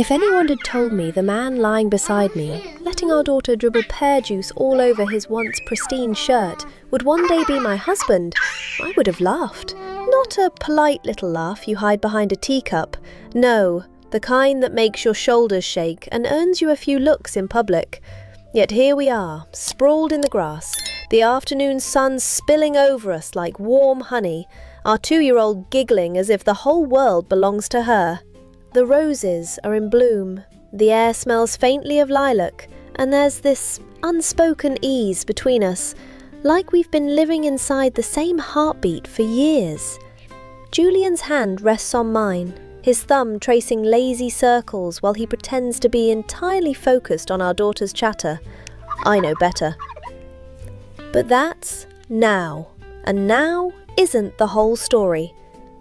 If anyone had told me the man lying beside me, letting our daughter dribble pear juice all over his once pristine shirt, would one day be my husband, I would have laughed. Not a polite little laugh you hide behind a teacup. No, the kind that makes your shoulders shake and earns you a few looks in public. Yet here we are, sprawled in the grass, the afternoon sun spilling over us like warm honey, our 2-year-old giggling as if the whole world belongs to her. The roses are in bloom, the air smells faintly of lilac, and there's this unspoken ease between us, like we've been living inside the same heartbeat for years. Julian's hand rests on mine, his thumb tracing lazy circles while he pretends to be entirely focused on our daughter's chatter. I know better. But that's now, and now isn't the whole story.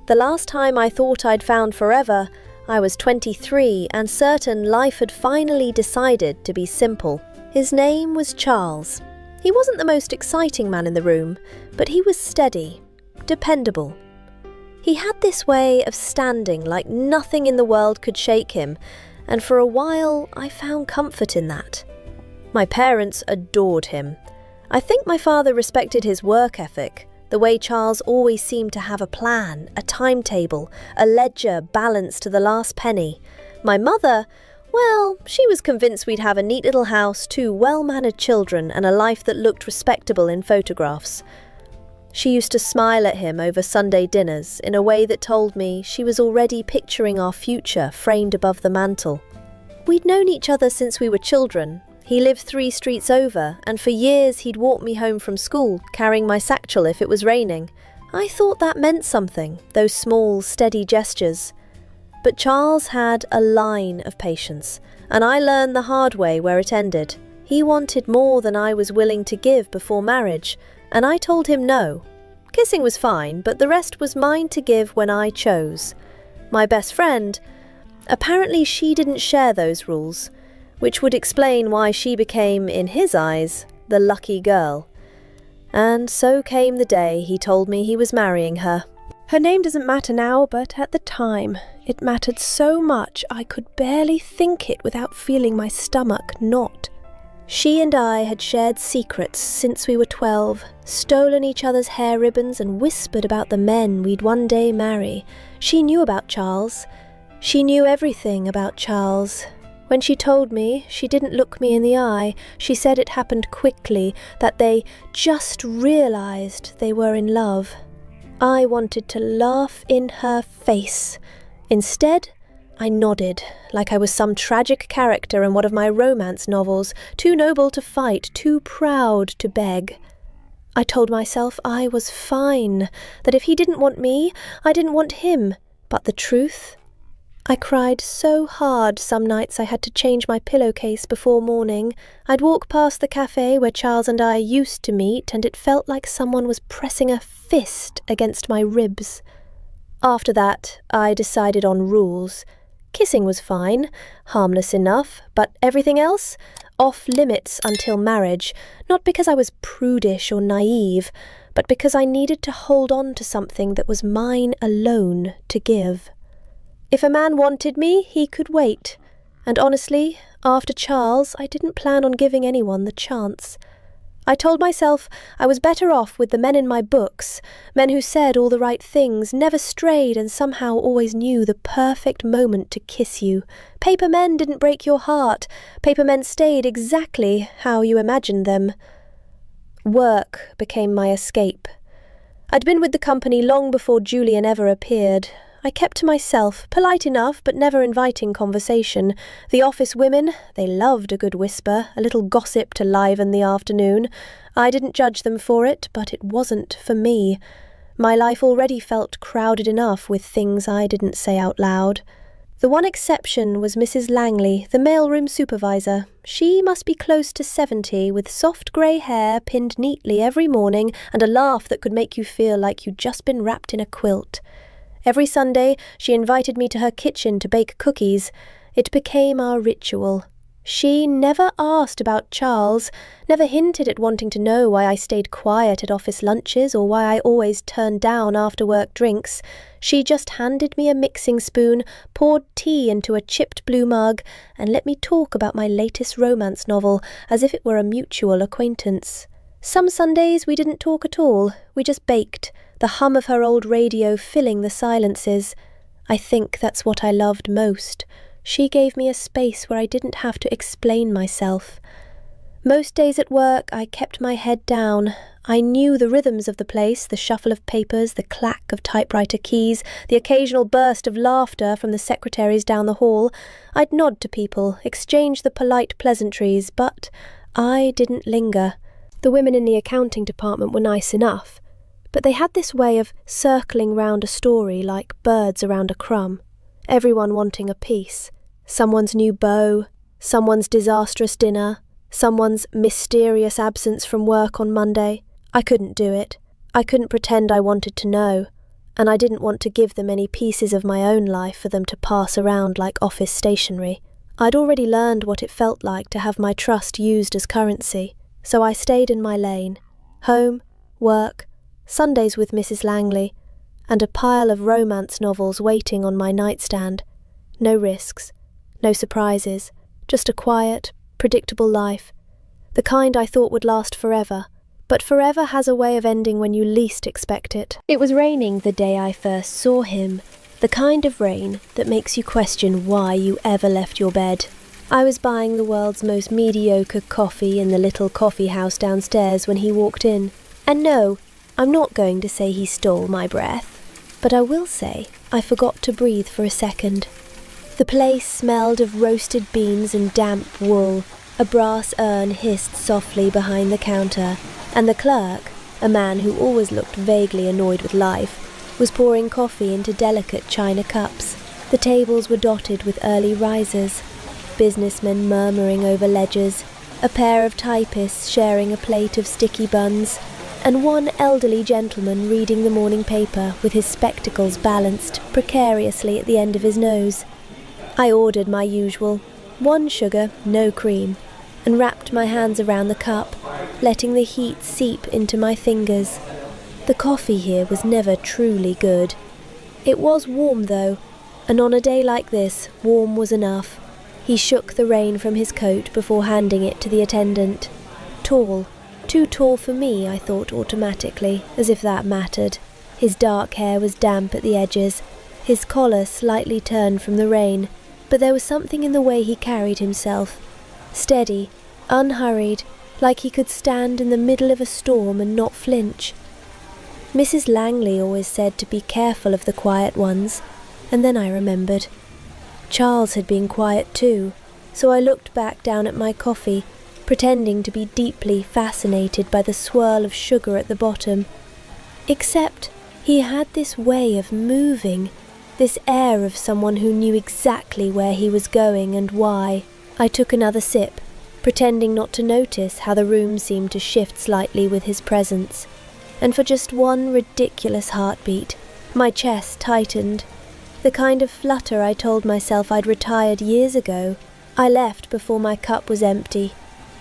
The last time I thought I'd found forever, I was 23 and certain life had finally decided to be simple. His name was Charles. He wasn't the most exciting man in the room, but he was steady, dependable. He had this way of standing like nothing in the world could shake him, and for a while I found comfort in that. My parents adored him. I think my father respected his work ethic, the way Charles always seemed to have a plan, a timetable, a ledger balanced to the last penny. My mother, well, she was convinced we'd have a neat little house, 2 well-mannered children, and a life that looked respectable in photographs. She used to smile at him over Sunday dinners in a way that told me she was already picturing our future framed above the mantel. We'd known each other since we were children. He lived 3 streets over, and for years he'd walk me home from school, carrying my satchel if it was raining. I thought that meant something, those small, steady gestures. But Charles had a line of patience, and I learned the hard way where it ended. He wanted more than I was willing to give before marriage, and I told him no. Kissing was fine, but the rest was mine to give when I chose. My best friend, apparently she didn't share those rules, which would explain why she became, in his eyes, the lucky girl. And so came the day he told me he was marrying her. Her name doesn't matter now, but at the time, it mattered so much I could barely think it without feeling my stomach knot. She and I had shared secrets since we were 12, stolen each other's hair ribbons and whispered about the men we'd one day marry. She knew about Charles. She knew everything about Charles. When she told me, she didn't look me in the eye. She said it happened quickly, that they just realized they were in love. I wanted to laugh in her face. Instead, I nodded, like I was some tragic character in one of my romance novels, too noble to fight, too proud to beg. I told myself I was fine, that if he didn't want me, I didn't want him. But the truth? I cried so hard some nights I had to change my pillowcase before morning. I'd walk past the cafe where Charles and I used to meet, and it felt like someone was pressing a fist against my ribs. After that, I decided on rules. Kissing was fine, harmless enough, but everything else? Off limits until marriage, not because I was prudish or naive, but because I needed to hold on to something that was mine alone to give. If a man wanted me, he could wait. And honestly, after Charles, I didn't plan on giving anyone the chance. I told myself I was better off with the men in my books, men who said all the right things, never strayed, and somehow always knew the perfect moment to kiss you. Paper men didn't break your heart. Paper men stayed exactly how you imagined them. Work became my escape. I'd been with the company long before Julian ever appeared. I kept to myself, polite enough but never inviting conversation. The office women, they loved a good whisper, a little gossip to liven the afternoon. I didn't judge them for it, but it wasn't for me. My life already felt crowded enough with things I didn't say out loud. The one exception was Mrs. Langley, the mailroom supervisor. She must be close to 70, with soft grey hair pinned neatly every morning and a laugh that could make you feel like you'd just been wrapped in a quilt. Every Sunday, she invited me to her kitchen to bake cookies. It became our ritual. She never asked about Charles, never hinted at wanting to know why I stayed quiet at office lunches or why I always turned down after-work drinks. She just handed me a mixing spoon, poured tea into a chipped blue mug, and let me talk about my latest romance novel as if it were a mutual acquaintance. Some Sundays we didn't talk at all, we just baked, the hum of her old radio filling the silences. I think that's what I loved most. She gave me a space where I didn't have to explain myself. Most days at work I kept my head down. I knew the rhythms of the place, the shuffle of papers, the clack of typewriter keys, the occasional burst of laughter from the secretaries down the hall. I'd nod to people, exchange the polite pleasantries, but I didn't linger. The women in the accounting department were nice enough, but they had this way of circling round a story like birds around a crumb, everyone wanting a piece. Someone's new beau, someone's disastrous dinner, someone's mysterious absence from work on Monday. I couldn't do it. I couldn't pretend I wanted to know, and I didn't want to give them any pieces of my own life for them to pass around like office stationery. I'd already learned what it felt like to have my trust used as currency, so I stayed in my lane. Home, work, Sundays with Mrs. Langley, and a pile of romance novels waiting on my nightstand. No risks, no surprises, just a quiet, predictable life. The kind I thought would last forever, but forever has a way of ending when you least expect it. It was raining the day I first saw him, the kind of rain that makes you question why you ever left your bed. I was buying the world's most mediocre coffee in the little coffee house downstairs when he walked in. And no, I'm not going to say he stole my breath, but I will say I forgot to breathe for a second. The place smelled of roasted beans and damp wool. A brass urn hissed softly behind the counter, and the clerk, a man who always looked vaguely annoyed with life, was pouring coffee into delicate china cups. The tables were dotted with early risers, businessmen murmuring over ledgers, a pair of typists sharing a plate of sticky buns, and one elderly gentleman reading the morning paper with his spectacles balanced precariously at the end of his nose. I ordered my usual, 1 sugar, no cream, and wrapped my hands around the cup, letting the heat seep into my fingers. The coffee here was never truly good. It was warm though, and on a day like this, warm was enough. He shook the rain from his coat before handing it to the attendant. Tall. Too tall for me, I thought automatically, as if that mattered. His dark hair was damp at the edges, his collar slightly turned from the rain, but there was something in the way he carried himself. Steady, unhurried, like he could stand in the middle of a storm and not flinch. Mrs. Langley always said to be careful of the quiet ones, and then I remembered. Charles had been quiet too, so I looked back down at my coffee, pretending to be deeply fascinated by the swirl of sugar at the bottom. Except he had this way of moving, this air of someone who knew exactly where he was going and why. I took another sip, pretending not to notice how the room seemed to shift slightly with his presence. And for just one ridiculous heartbeat, my chest tightened. The kind of flutter I told myself I'd retired years ago. I left before my cup was empty.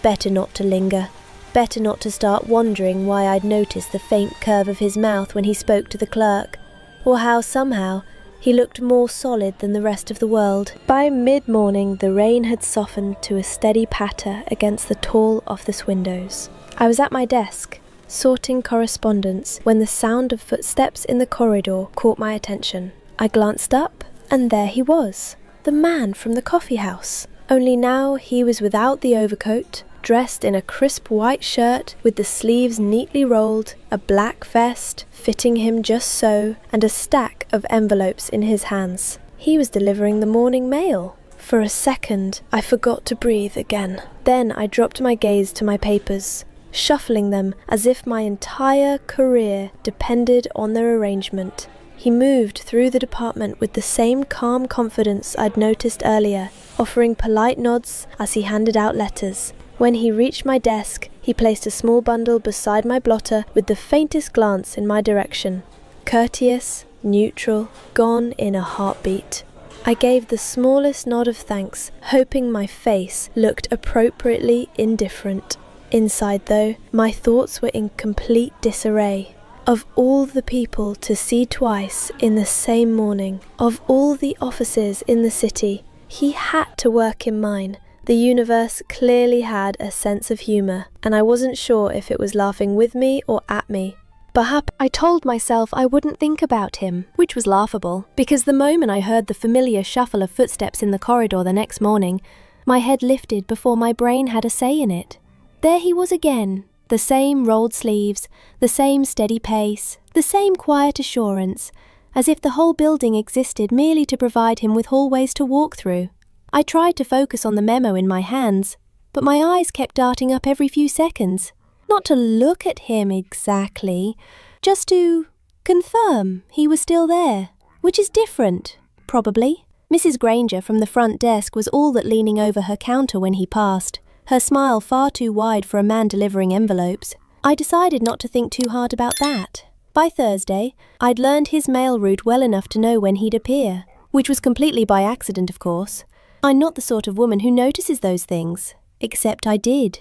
Better not to linger. Better not to start wondering why I'd noticed the faint curve of his mouth when he spoke to the clerk, or how somehow he looked more solid than the rest of the world. By mid-morning, the rain had softened to a steady patter against the tall office windows. I was at my desk, sorting correspondence, when the sound of footsteps in the corridor caught my attention. I glanced up, and there he was, the man from the coffee house. Only now he was without the overcoat, dressed in a crisp white shirt with the sleeves neatly rolled, a black vest fitting him just so, and a stack of envelopes in his hands. He was delivering the morning mail. For a second, I forgot to breathe again. Then I dropped my gaze to my papers, shuffling them as if my entire career depended on their arrangement. He moved through the department with the same calm confidence I'd noticed earlier, offering polite nods as he handed out letters. When he reached my desk, he placed a small bundle beside my blotter with the faintest glance in my direction. Courteous, neutral, gone in a heartbeat. I gave the smallest nod of thanks, hoping my face looked appropriately indifferent. Inside, though, my thoughts were in complete disarray. Of all the people to see twice in the same morning, of all the offices in the city, he had to work in mine. The universe clearly had a sense of humour, and I wasn't sure if it was laughing with me or at me. Perhaps I told myself I wouldn't think about him, which was laughable, because the moment I heard the familiar shuffle of footsteps in the corridor the next morning, my head lifted before my brain had a say in it. There he was again, the same rolled sleeves, the same steady pace, the same quiet assurance, as if the whole building existed merely to provide him with hallways to walk through. I tried to focus on the memo in my hands, but my eyes kept darting up every few seconds. Not to look at him exactly, just to confirm he was still there, which is different, probably. Mrs. Granger from the front desk was all that leaning over her counter when he passed, her smile far too wide for a man delivering envelopes. I decided not to think too hard about that. By Thursday, I'd learned his mail route well enough to know when he'd appear, which was completely by accident, of course. I'm not the sort of woman who notices those things, except I did.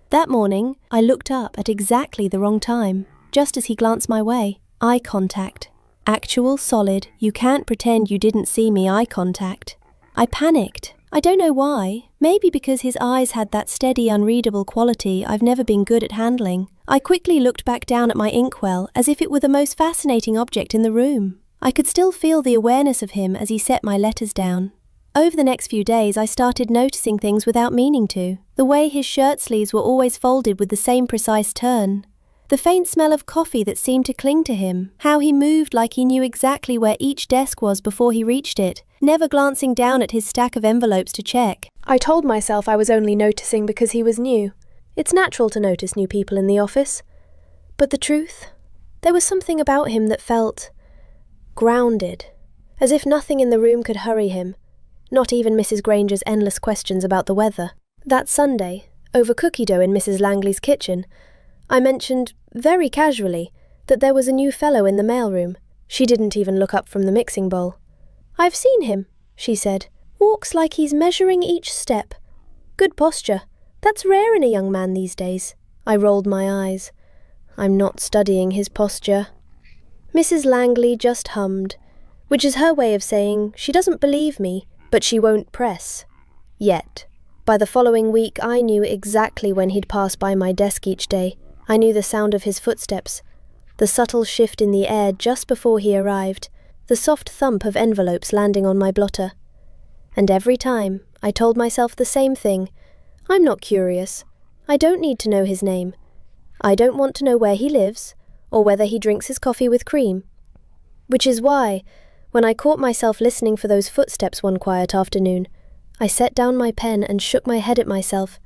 That morning, I looked up at exactly the wrong time, just as he glanced my way. Eye contact. Actual, solid, you can't pretend you didn't see me eye contact. I panicked. I don't know why. Maybe because his eyes had that steady, unreadable quality I've never been good at handling. I quickly looked back down at my inkwell as if it were the most fascinating object in the room. I could still feel the awareness of him as he set my letters down. Over the next few days, I started noticing things without meaning to. The way his shirt sleeves were always folded with the same precise turn. The faint smell of coffee that seemed to cling to him. How he moved like he knew exactly where each desk was before he reached it, never glancing down at his stack of envelopes to check. I told myself I was only noticing because he was new. It's natural to notice new people in the office. But the truth? There was something about him that felt grounded, as if nothing in the room could hurry him. Not even Mrs. Granger's endless questions about the weather. That Sunday, over cookie dough in Mrs. Langley's kitchen, I mentioned, very casually, that there was a new fellow in the mailroom. She didn't even look up from the mixing bowl. "I've seen him," she said. "Walks like he's measuring each step. Good posture. That's rare in a young man these days." I rolled my eyes. I'm not studying his posture. Mrs. Langley just hummed, which is her way of saying she doesn't believe me, but she won't press. Yet. By the following week, I knew exactly when he'd pass by my desk each day. I knew the sound of his footsteps, the subtle shift in the air just before he arrived, the soft thump of envelopes landing on my blotter. And every time, I told myself the same thing. I'm not curious. I don't need to know his name. I don't want to know where he lives, or whether he drinks his coffee with cream. Which is why, when I caught myself listening for those footsteps one quiet afternoon, I set down my pen and shook my head at myself,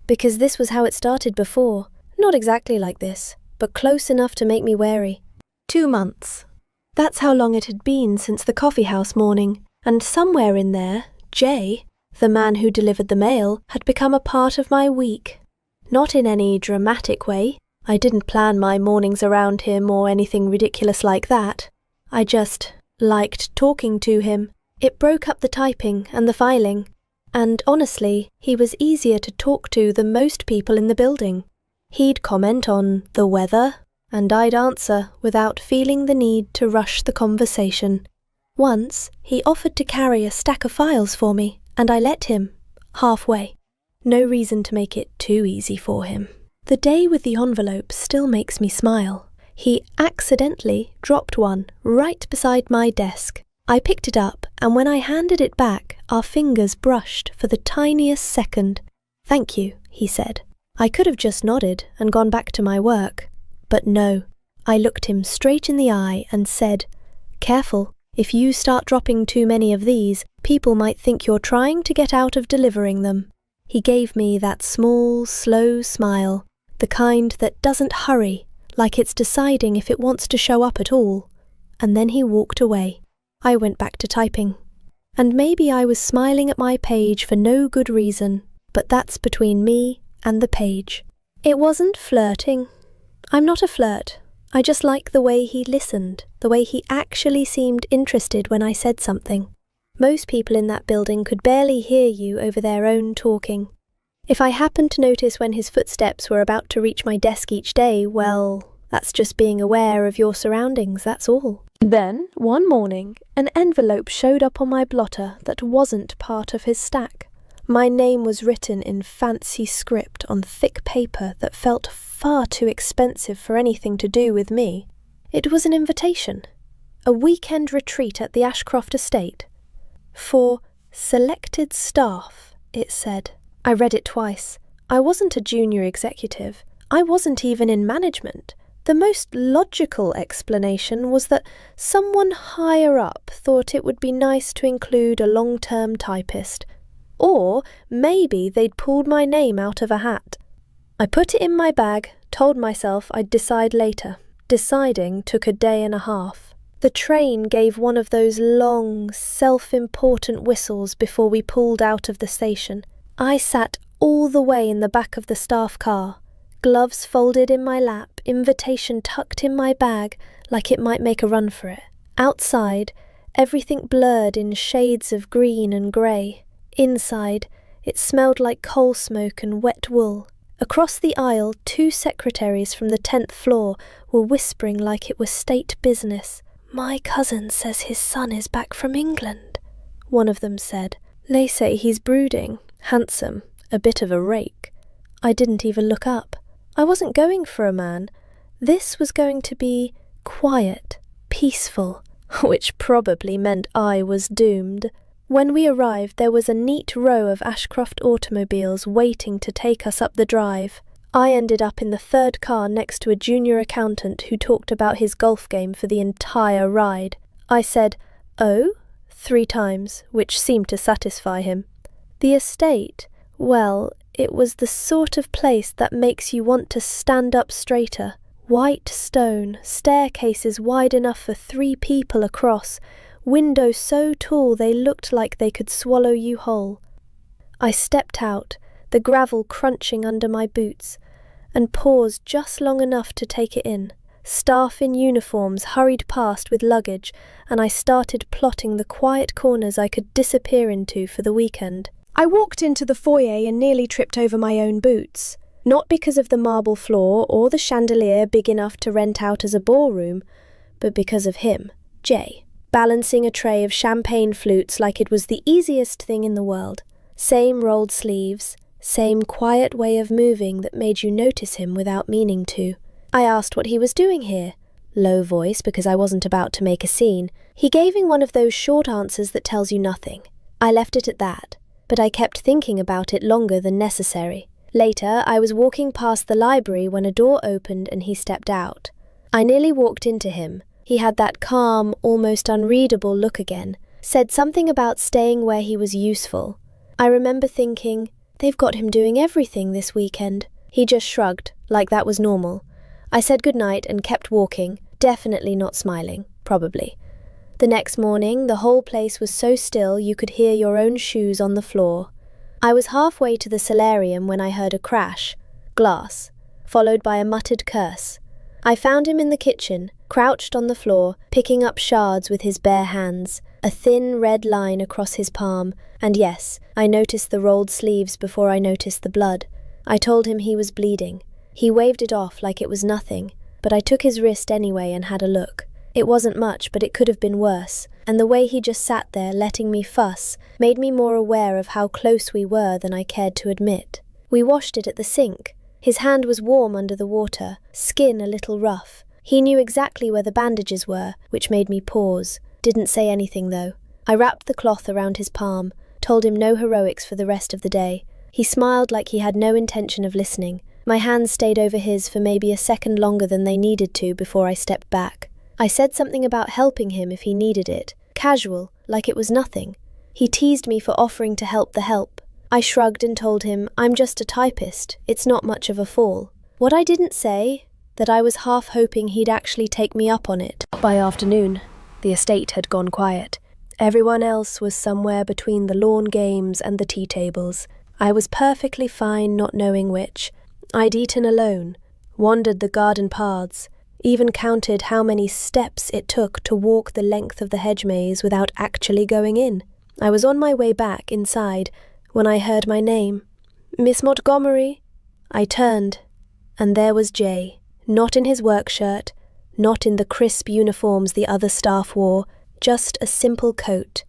because this was how it started before. Not exactly like this, but close enough to make me wary. 2 months. That's how long it had been since the coffee-house morning, and somewhere in there, Jay, the man who delivered the mail, had become a part of my week. Not in any dramatic way. I didn't plan my mornings around him or anything ridiculous like that. I just liked talking to him. It broke up the typing and the filing, and honestly, he was easier to talk to than most people in the building. He'd comment on the weather, and I'd answer without feeling the need to rush the conversation. Once, he offered to carry a stack of files for me, and I let him, halfway. No reason to make it too easy for him. The day with the envelope still makes me smile. He accidentally dropped one right beside my desk. I picked it up, and when I handed it back, our fingers brushed for the tiniest second. "Thank you," he said. I could have just nodded and gone back to my work. But no, I looked him straight in the eye and said, "Careful, if you start dropping too many of these, people might think you're trying to get out of delivering them." He gave me that small, slow smile, the kind that doesn't hurry, like it's deciding if it wants to show up at all. And then he walked away. I went back to typing. And maybe I was smiling at my page for no good reason, but that's between me and the page. It wasn't flirting. I'm not a flirt. I just like the way he listened, the way he actually seemed interested when I said something. Most people in that building could barely hear you over their own talking. If I happened to notice when his footsteps were about to reach my desk each day, well, that's just being aware of your surroundings, that's all. Then, one morning, an envelope showed up on my blotter that wasn't part of his stack. My name was written in fancy script on thick paper that felt far too expensive for anything to do with me. It was an invitation. A weekend retreat at the Ashcroft estate. For selected staff, it said. I read it twice. I wasn't a junior executive. I wasn't even in management. The most logical explanation was that someone higher up thought it would be nice to include a long-term typist. Or maybe they'd pulled my name out of a hat. I put it in my bag, told myself I'd decide later. Deciding took a day and a half. The train gave one of those long, self-important whistles before we pulled out of the station. I sat all the way in the back of the staff car, gloves folded in my lap, invitation tucked in my bag like it might make a run for it. Outside, everything blurred in shades of green and grey. Inside, it smelled like coal smoke and wet wool. Across the aisle, 2 secretaries from the 10th floor were whispering like it was state business. "My cousin says his son is back from England," one of them said. "They say he's brooding, handsome, a bit of a rake." I didn't even look up. I wasn't going for a man. This was going to be quiet, peaceful, which probably meant I was doomed. When we arrived, there was a neat row of Ashcroft automobiles waiting to take us up the drive. I ended up in the 3rd car next to a junior accountant who talked about his golf game for the entire ride. I said, "Oh?" 3 times, which seemed to satisfy him. The estate, well, it was the sort of place that makes you want to stand up straighter. White stone, staircases wide enough for 3 people across, windows so tall they looked like they could swallow you whole. I stepped out, the gravel crunching under my boots, and paused just long enough to take it in. Staff in uniforms hurried past with luggage, and I started plotting the quiet corners I could disappear into for the weekend. I walked into the foyer and nearly tripped over my own boots. Not because of the marble floor or the chandelier big enough to rent out as a ballroom, but because of him, Jay, balancing a tray of champagne flutes like it was the easiest thing in the world. Same rolled sleeves, same quiet way of moving that made you notice him without meaning to. I asked what he was doing here. Low voice because I wasn't about to make a scene. He gave me one of those short answers that tells you nothing. I left it at that, but I kept thinking about it longer than necessary. Later, I was walking past the library when a door opened and he stepped out. I nearly walked into him. He had that calm, almost unreadable look again, said something about staying where he was useful. I remember thinking, they've got him doing everything this weekend. He just shrugged, like that was normal. I said goodnight and kept walking, definitely not smiling, probably. The next morning, the whole place was so still you could hear your own shoes on the floor. I was halfway to the solarium when I heard a crash, glass, followed by a muttered curse. I found him in the kitchen, crouched on the floor, picking up shards with his bare hands, a thin red line across his palm, and yes, I noticed the rolled sleeves before I noticed the blood. I told him he was bleeding. He waved it off like it was nothing, but I took his wrist anyway and had a look. It wasn't much, but it could have been worse, and the way he just sat there letting me fuss made me more aware of how close we were than I cared to admit. We washed it at the sink. His hand was warm under the water, skin a little rough. He knew exactly where the bandages were, which made me pause. Didn't say anything, though. I wrapped the cloth around his palm, told him no heroics for the rest of the day. He smiled like he had no intention of listening. My hands stayed over his for maybe a second longer than they needed to before I stepped back. I said something about helping him if he needed it, casual, like it was nothing. He teased me for offering to help the help. I shrugged and told him, I'm just a typist, it's not much of a fall. What I didn't say, that I was half hoping he'd actually take me up on it. By afternoon, the estate had gone quiet. Everyone else was somewhere between the lawn games and the tea tables. I was perfectly fine not knowing which. I'd eaten alone, wandered the garden paths, even counted how many steps it took to walk the length of the hedge maze without actually going in. I was on my way back inside when I heard my name. "Miss Montgomery?" I turned, and there was Jay, not in his work shirt, not in the crisp uniforms the other staff wore, just a simple coat,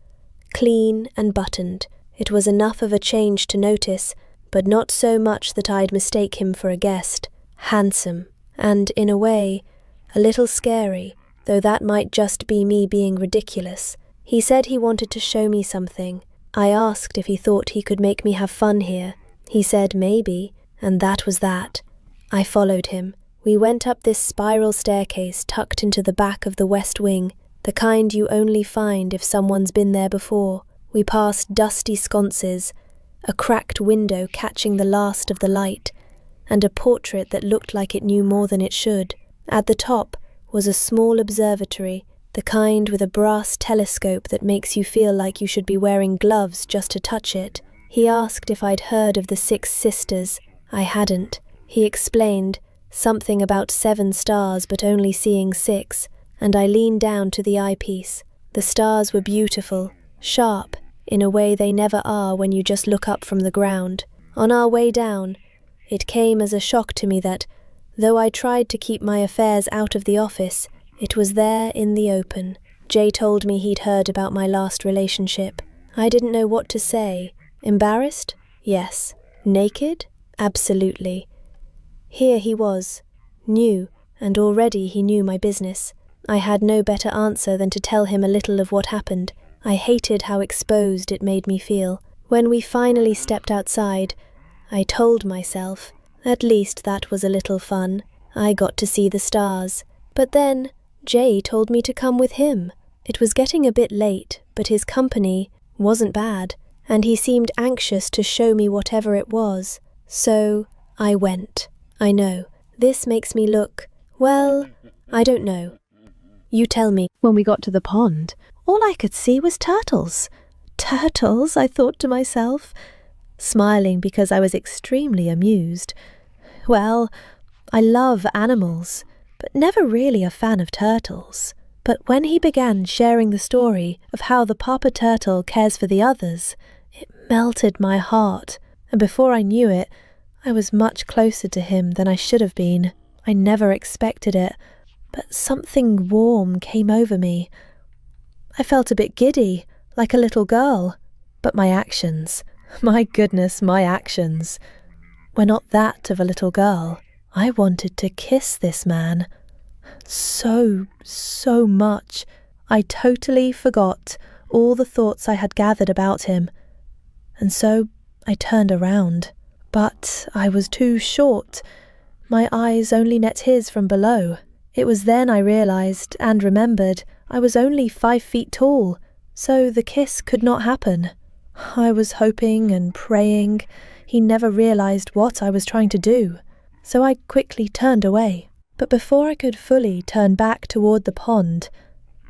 clean and buttoned. It was enough of a change to notice, but not so much that I'd mistake him for a guest. Handsome, and, in a way, a little scary, though that might just be me being ridiculous. He said he wanted to show me something. I asked if he thought he could make me have fun here. He said maybe, and that was that. I followed him. We went up this spiral staircase tucked into the back of the West Wing, the kind you only find if someone's been there before. We passed dusty sconces, a cracked window catching the last of the light, and a portrait that looked like it knew more than it should. At the top was a small observatory, the kind with a brass telescope that makes you feel like you should be wearing gloves just to touch it. He asked if I'd heard of the 6 sisters. I hadn't. He explained something about 7 stars but only seeing 6, and I leaned down to the eyepiece. The stars were beautiful, sharp, in a way they never are when you just look up from the ground. On our way down, it came as a shock to me that, though I tried to keep my affairs out of the office, it was there in the open. Jay told me he'd heard about my last relationship. I didn't know what to say. Embarrassed? Yes. Naked? Absolutely. Here he was, new, and already he knew my business. I had no better answer than to tell him a little of what happened. I hated how exposed it made me feel. When we finally stepped outside, I told myself, at least that was a little fun. I got to see the stars. But then, Jay told me to come with him. It was getting a bit late, but his company wasn't bad, and he seemed anxious to show me whatever it was. So, I went. I know, this makes me look, well, I don't know. You tell me. When we got to the pond, all I could see was turtles. Turtles, I thought to myself, smiling because I was extremely amused. Well, I love animals, but never really a fan of turtles. But when he began sharing the story of how the papa turtle cares for the others, it melted my heart, and before I knew it, I was much closer to him than I should have been. I never expected it, but something warm came over me. I felt a bit giddy, like a little girl, but my actions, my goodness, my actions, were not that of a little girl. I wanted to kiss this man. So much. I totally forgot all the thoughts I had gathered about him, and so I turned around. But I was too short. My eyes only met his from below. It was then I realized and remembered I was only 5 feet tall, so the kiss could not happen. I was hoping and praying he never realized what I was trying to do, so I quickly turned away. But before I could fully turn back toward the pond,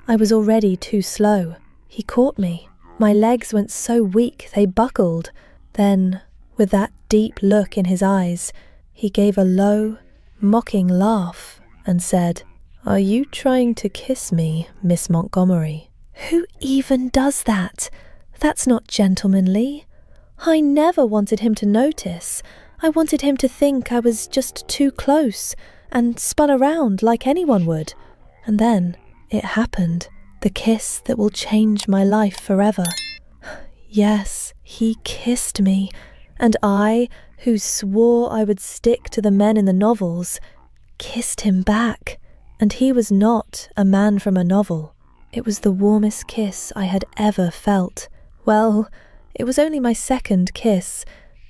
I was already too slow. He caught me. My legs went so weak they buckled. Then, with that deep look in his eyes, he gave a low, mocking laugh and said, "Are you trying to kiss me, Miss Montgomery?" Who even does that? That's not gentlemanly. I never wanted him to notice. I wanted him to think I was just too close and spun around like anyone would. And then it happened. The kiss that will change my life forever. Yes, he kissed me, and I, who swore I would stick to the men in the novels, kissed him back. And he was not a man from a novel. It was the warmest kiss I had ever felt. Well, it was only my 2nd kiss,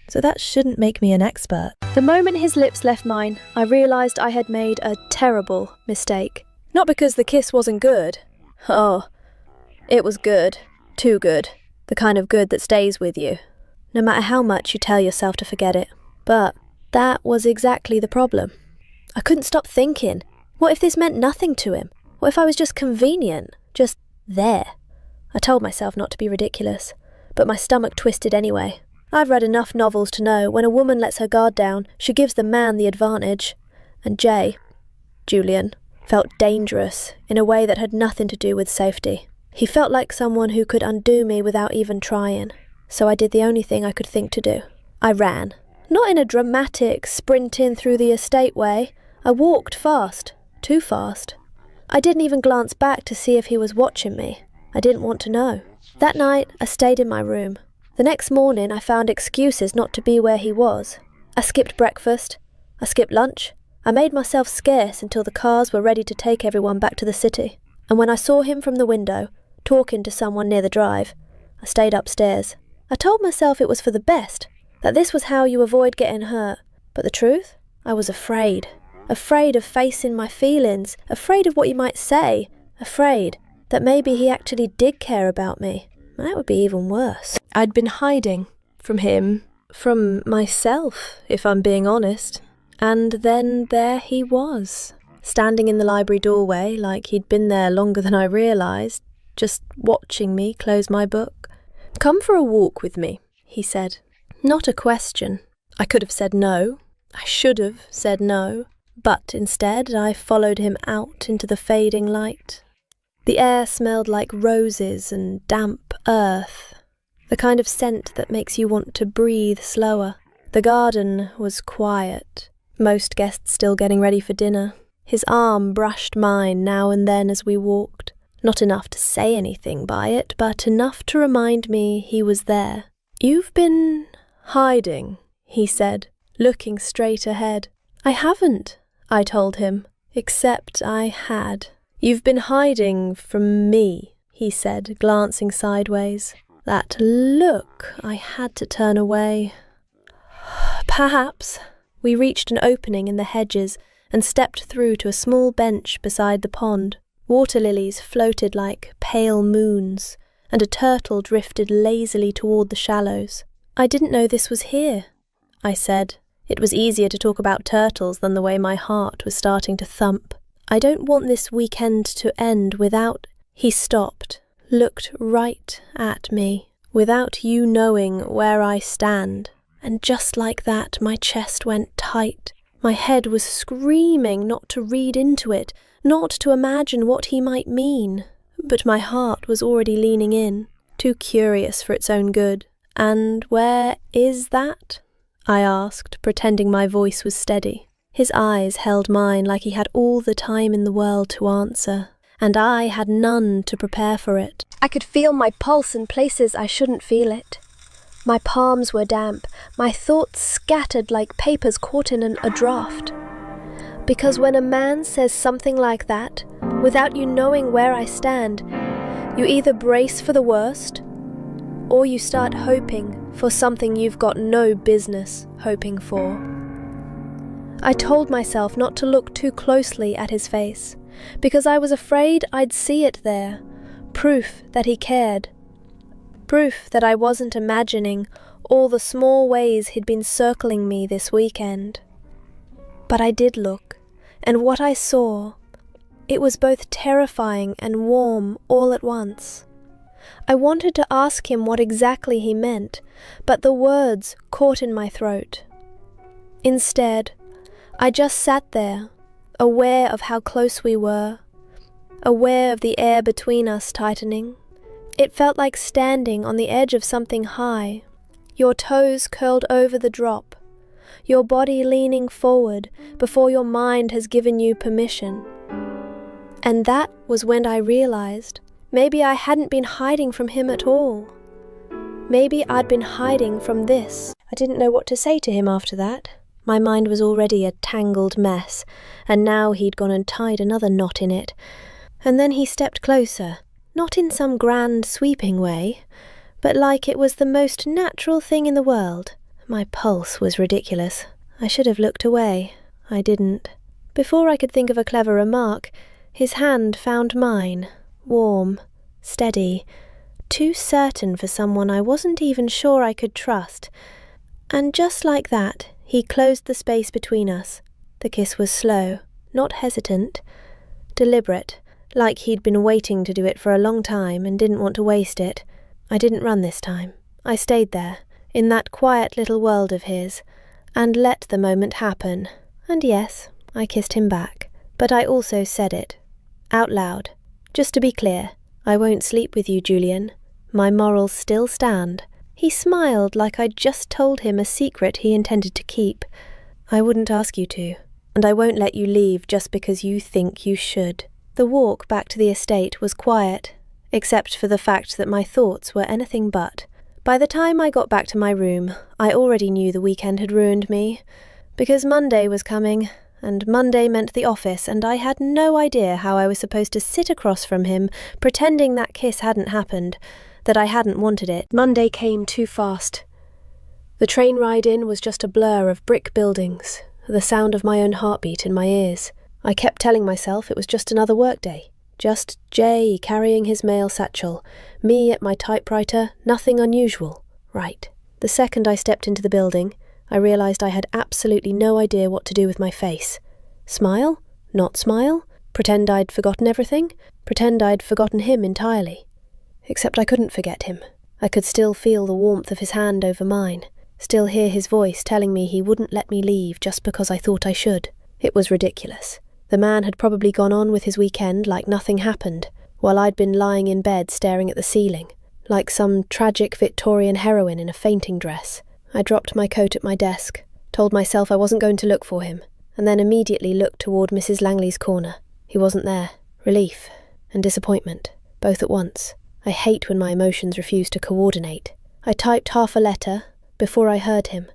so that shouldn't make me an expert. The moment his lips left mine, I realised I had made a terrible mistake. Not because the kiss wasn't good. Oh, it was good. Too good. The kind of good that stays with you, no matter how much you tell yourself to forget it. But that was exactly the problem. I couldn't stop thinking, what if this meant nothing to him? What if I was just convenient? Just there? I told myself not to be ridiculous, but my stomach twisted anyway. I've read enough novels to know when a woman lets her guard down, she gives the man the advantage. And Julian, felt dangerous in a way that had nothing to do with safety. He felt like someone who could undo me without even trying, so I did the only thing I could think to do. I ran. Not in a dramatic, sprinting through the estate way. I walked fast. Too fast. I didn't even glance back to see if he was watching me. I didn't want to know. That night, I stayed in my room. The next morning, I found excuses not to be where he was. I skipped breakfast. I skipped lunch. I made myself scarce until the cars were ready to take everyone back to the city. And when I saw him from the window, talking to someone near the drive, I stayed upstairs. I told myself it was for the best, that this was how you avoid getting hurt. But the truth? I was afraid. Afraid of facing my feelings, afraid of what he might say, afraid that maybe he actually did care about me. That would be even worse. I'd been hiding from him, from myself, if I'm being honest. And then there he was, standing in the library doorway like he'd been there longer than I realised, just watching me close my book. "Come for a walk with me," he said. Not a question. I could have said no. I should have said no. But instead, I followed him out into the fading light. The air smelled like roses and damp earth, the kind of scent that makes you want to breathe slower. The garden was quiet, most guests still getting ready for dinner. His arm brushed mine now and then as we walked, not enough to say anything by it, but enough to remind me he was there. "You've been hiding," he said, looking straight ahead. "I haven't," I told him, except I had. "You've been hiding from me," he said, glancing sideways. That look, I had to turn away. Perhaps. We reached an opening in the hedges and stepped through to a small bench beside the pond. Water lilies floated like pale moons, and a turtle drifted lazily toward the shallows. "I didn't know this was here," I said. It was easier to talk about turtles than the way my heart was starting to thump. "I don't want this weekend to end without—" He stopped, looked right at me, "without you knowing where I stand." And just like that, my chest went tight. My head was screaming not to read into it, not to imagine what he might mean. But my heart was already leaning in, too curious for its own good. "And where is that?" I asked, pretending my voice was steady. His eyes held mine like he had all the time in the world to answer, and I had none to prepare for it. I could feel my pulse in places I shouldn't feel it. My palms were damp, my thoughts scattered like papers caught in a draft. Because when a man says something like that, without you knowing where I stand, you either brace for the worst, or you start hoping for something you've got no business hoping for. I told myself not to look too closely at his face, because I was afraid I'd see it there, proof that he cared. Proof that I wasn't imagining all the small ways he'd been circling me this weekend. But I did look, and what I saw, it was both terrifying and warm all at once. I wanted to ask him what exactly he meant, but the words caught in my throat. Instead, I just sat there, aware of how close we were, aware of the air between us tightening. It felt like standing on the edge of something high, your toes curled over the drop, your body leaning forward before your mind has given you permission. And that was when I realized maybe I hadn't been hiding from him at all. Maybe I'd been hiding from this. I didn't know what to say to him after that. My mind was already a tangled mess, and now he'd gone and tied another knot in it. And then he stepped closer, not in some grand sweeping way, but like it was the most natural thing in the world. My pulse was ridiculous. I should have looked away. I didn't. Before I could think of a clever remark, his hand found mine, warm, steady, too certain for someone I wasn't even sure I could trust. And just like that, he closed the space between us. The kiss was slow, not hesitant, deliberate, like he'd been waiting to do it for a long time and didn't want to waste it. I didn't run this time. I stayed there, in that quiet little world of his, and let the moment happen. And yes, I kissed him back. But I also said it, out loud. Just to be clear, I won't sleep with you, Julian. My morals still stand. He smiled like I'd just told him a secret he intended to keep. I wouldn't ask you to, and I won't let you leave just because you think you should. The walk back to the estate was quiet, except for the fact that my thoughts were anything but. By the time I got back to my room, I already knew the weekend had ruined me, because Monday was coming, and Monday meant the office, and I had no idea how I was supposed to sit across from him, pretending that kiss hadn't happened, that I hadn't wanted it. Monday came too fast. The train ride in was just a blur of brick buildings, the sound of my own heartbeat in my ears. I kept telling myself it was just another workday. Just Jay carrying his mail satchel, me at my typewriter, nothing unusual. Right. The second I stepped into the building, I realised I had absolutely no idea what to do with my face. Smile? Not smile? Pretend I'd forgotten everything? Pretend I'd forgotten him entirely? Except I couldn't forget him. I could still feel the warmth of his hand over mine, still hear his voice telling me he wouldn't let me leave just because I thought I should. It was ridiculous. The man had probably gone on with his weekend like nothing happened, while I'd been lying in bed staring at the ceiling, like some tragic Victorian heroine in a fainting dress. I dropped my coat at my desk, told myself I wasn't going to look for him, and then immediately looked toward Mrs. Langley's corner. He wasn't there. Relief and disappointment, both at once. I hate when my emotions refuse to coordinate. I typed half a letter before I heard him,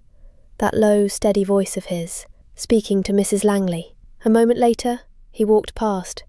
that low, steady voice of his, speaking to Mrs. Langley. A moment later, he walked past,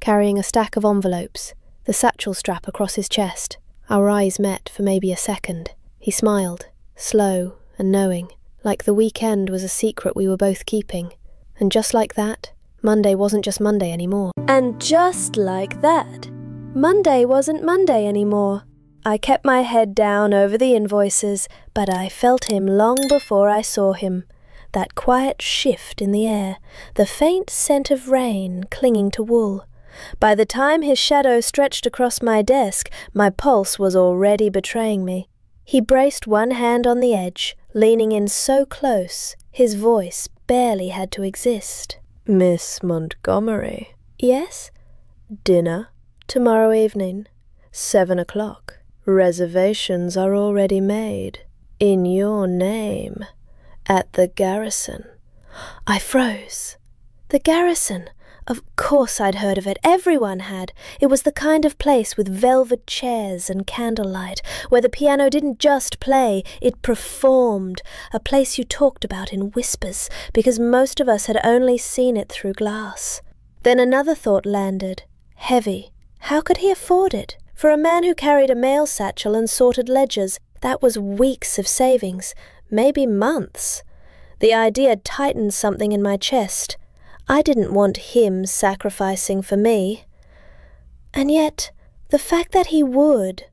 carrying a stack of envelopes, the satchel strap across his chest. Our eyes met for maybe a second. He smiled, slow and knowing, like the weekend was a secret we were both keeping. And just like that, Monday wasn't just Monday anymore. And just like that, Monday wasn't Monday anymore. I kept my head down over the invoices, but I felt him long before I saw him. That quiet shift in the air, the faint scent of rain clinging to wool. By the time his shadow stretched across my desk, my pulse was already betraying me. He braced one hand on the edge, leaning in so close, his voice barely had to exist. "Miss Montgomery." "Yes?" "Dinner tomorrow evening, 7 o'clock. Reservations are already made, in your name, at the Garrison." I froze. The Garrison! Of course I'd heard of it. Everyone had. It was the kind of place with velvet chairs and candlelight, where the piano didn't just play, it performed. A place you talked about in whispers, because most of us had only seen it through glass. Then another thought landed, heavy. How could he afford it? For a man who carried a mail satchel and sorted ledgers, that was weeks of savings, maybe months. The idea tightened something in my chest. I didn't want him sacrificing for me. And yet, the fact that he would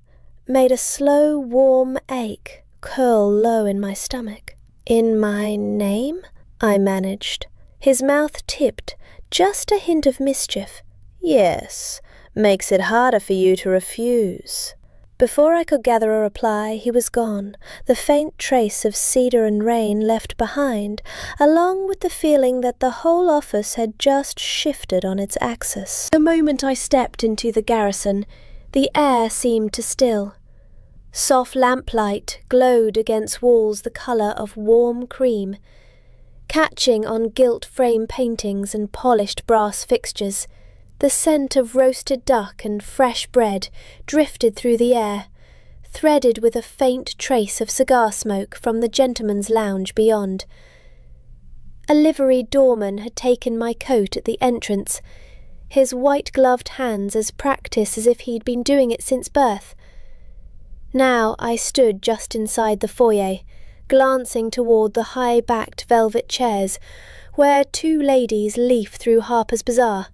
made a slow, warm ache curl low in my stomach. "In my name?" I managed. His mouth tipped, just a hint of mischief. "Yes, makes it harder for you to refuse." Before I could gather a reply, he was gone, the faint trace of cedar and rain left behind, along with the feeling that the whole office had just shifted on its axis. The moment I stepped into the Garrison, the air seemed to still. Soft lamplight glowed against walls the colour of warm cream, catching on gilt frame paintings and polished brass fixtures. The scent of roasted duck and fresh bread drifted through the air, threaded with a faint trace of cigar smoke from the gentleman's lounge beyond. A liveried doorman had taken my coat at the entrance, his white-gloved hands as practised as if he'd been doing it since birth. Now I stood just inside the foyer, glancing toward the high-backed velvet chairs, where two ladies leaf through Harper's Bazaar.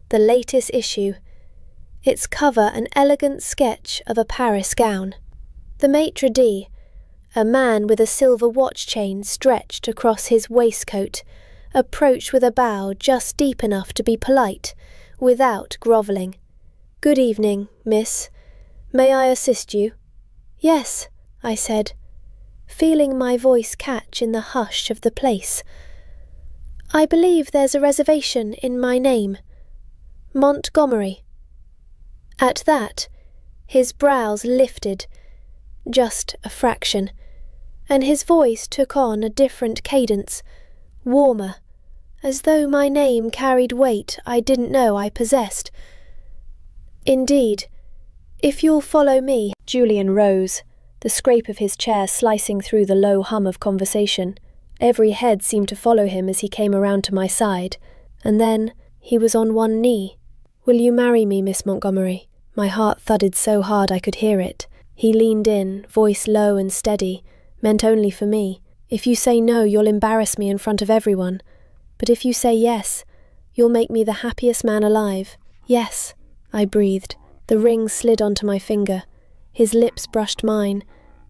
The latest issue, its cover an elegant sketch of a Paris gown. The maitre d', a man with a silver watch chain stretched across his waistcoat, approached with a bow just deep enough to be polite, without grovelling. "Good evening, miss. May I assist you?" "Yes," I said, feeling my voice catch in the hush of the place. "I believe there's a reservation in my name. Montgomery." At that, His brows lifted, just a fraction, and his voice took on a different cadence, warmer, as though my name carried weight I didn't know I possessed. Indeed, if you'll follow me. Julian rose, the scrape of his chair slicing through the low hum of conversation. Every head seemed to follow him as he came around to my side, and then he was on one knee. "Will you marry me, Miss Montgomery?" My heart thudded so hard I could hear it. He leaned in, voice low and steady, meant only for me. "If you say no, you'll embarrass me in front of everyone. But if you say yes, you'll make me the happiest man alive." "Yes," I breathed. The ring slid onto my finger. His lips brushed mine,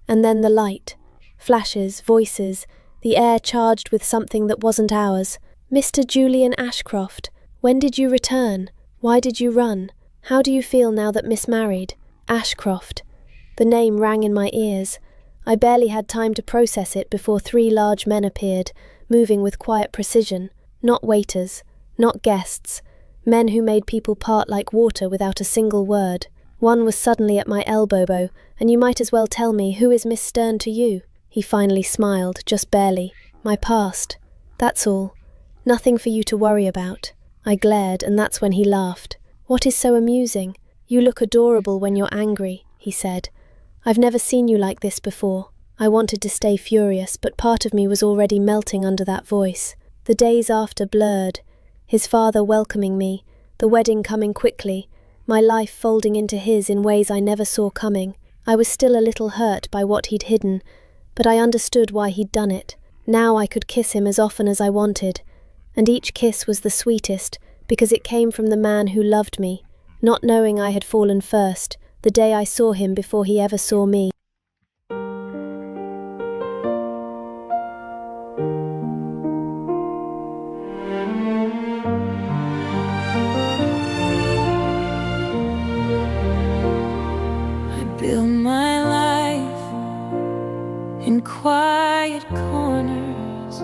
and then the light. Flashes, voices, the air charged with something that wasn't ours. "Mr. Julian Ashcroft, when did you return? Why did you run? How do you feel now that Miss married?" Ashcroft. The name rang in my ears. I barely had time to process it before 3 large men appeared, moving with quiet precision. Not waiters, not guests, men who made people part like water without a single word. One was suddenly at my elbow, and you might as well tell me, "Who is Miss Stern to you?" He finally smiled, just barely. "My past. That's all. Nothing for you to worry about." I glared, and that's when he laughed. "What is so amusing? You look adorable when you're angry," he said. "I've never seen you like this before." I wanted to stay furious, but part of me was already melting under that voice. The days after blurred. His father welcoming me, the wedding coming quickly, my life folding into his in ways I never saw coming. I was still a little hurt by what he'd hidden, but I understood why he'd done it. Now I could kiss him as often as I wanted, and each kiss was the sweetest because it came from the man who loved me, not knowing I had fallen first, the day I saw him before he ever saw me. Build my life in quiet corners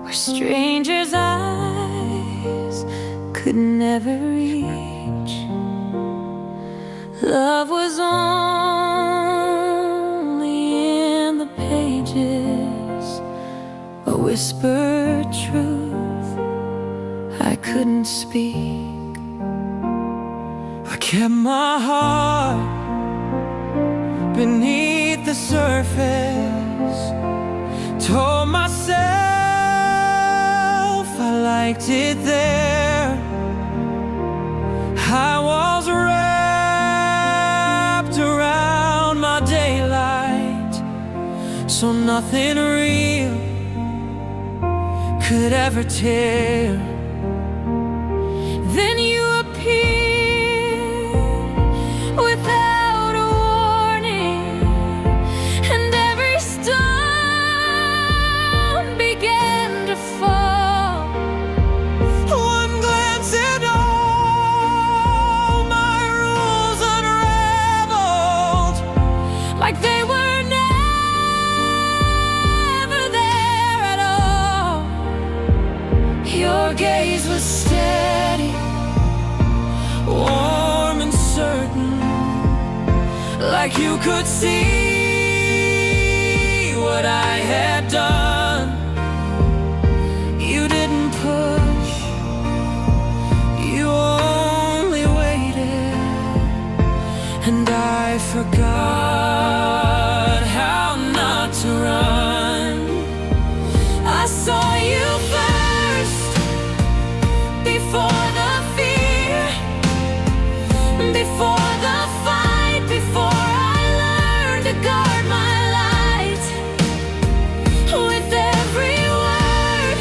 where strangers' eyes could never reach. Love was only in the pages, a whispered truth I couldn't speak. I kept my heart beneath the surface, told myself I liked it there. I was wrapped around my daylight, so nothing real could ever tear. Then you appeared without a warning, and every stone began to fall. One glance and all my rules unraveled, like they were never there at all. Your gaze was steady, warm and certain, like you could see what I had done. You didn't push, you only waited, and I forgot how not to run. I saw you first, before the fear, before the fight, before I learned to guard my light. With every word,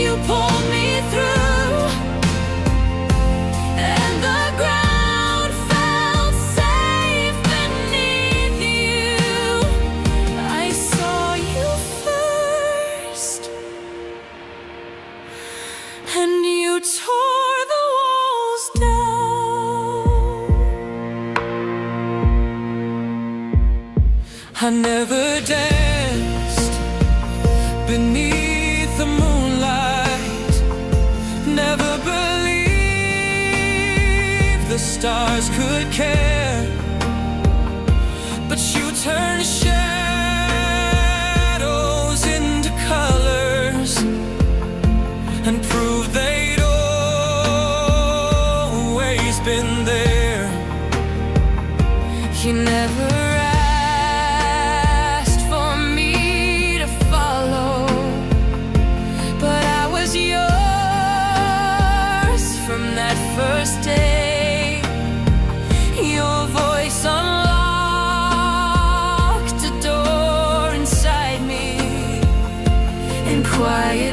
you pulled me through, and the ground felt safe beneath you. I saw you first, and you tore the walls down. I never danced beneath the moonlight, never believed the the stars could care. But you turn shadows into colors and prove they'd always been there. You never asked for me to follow, but I was yours from that first day. Your voice unlocked a door inside me, and quiet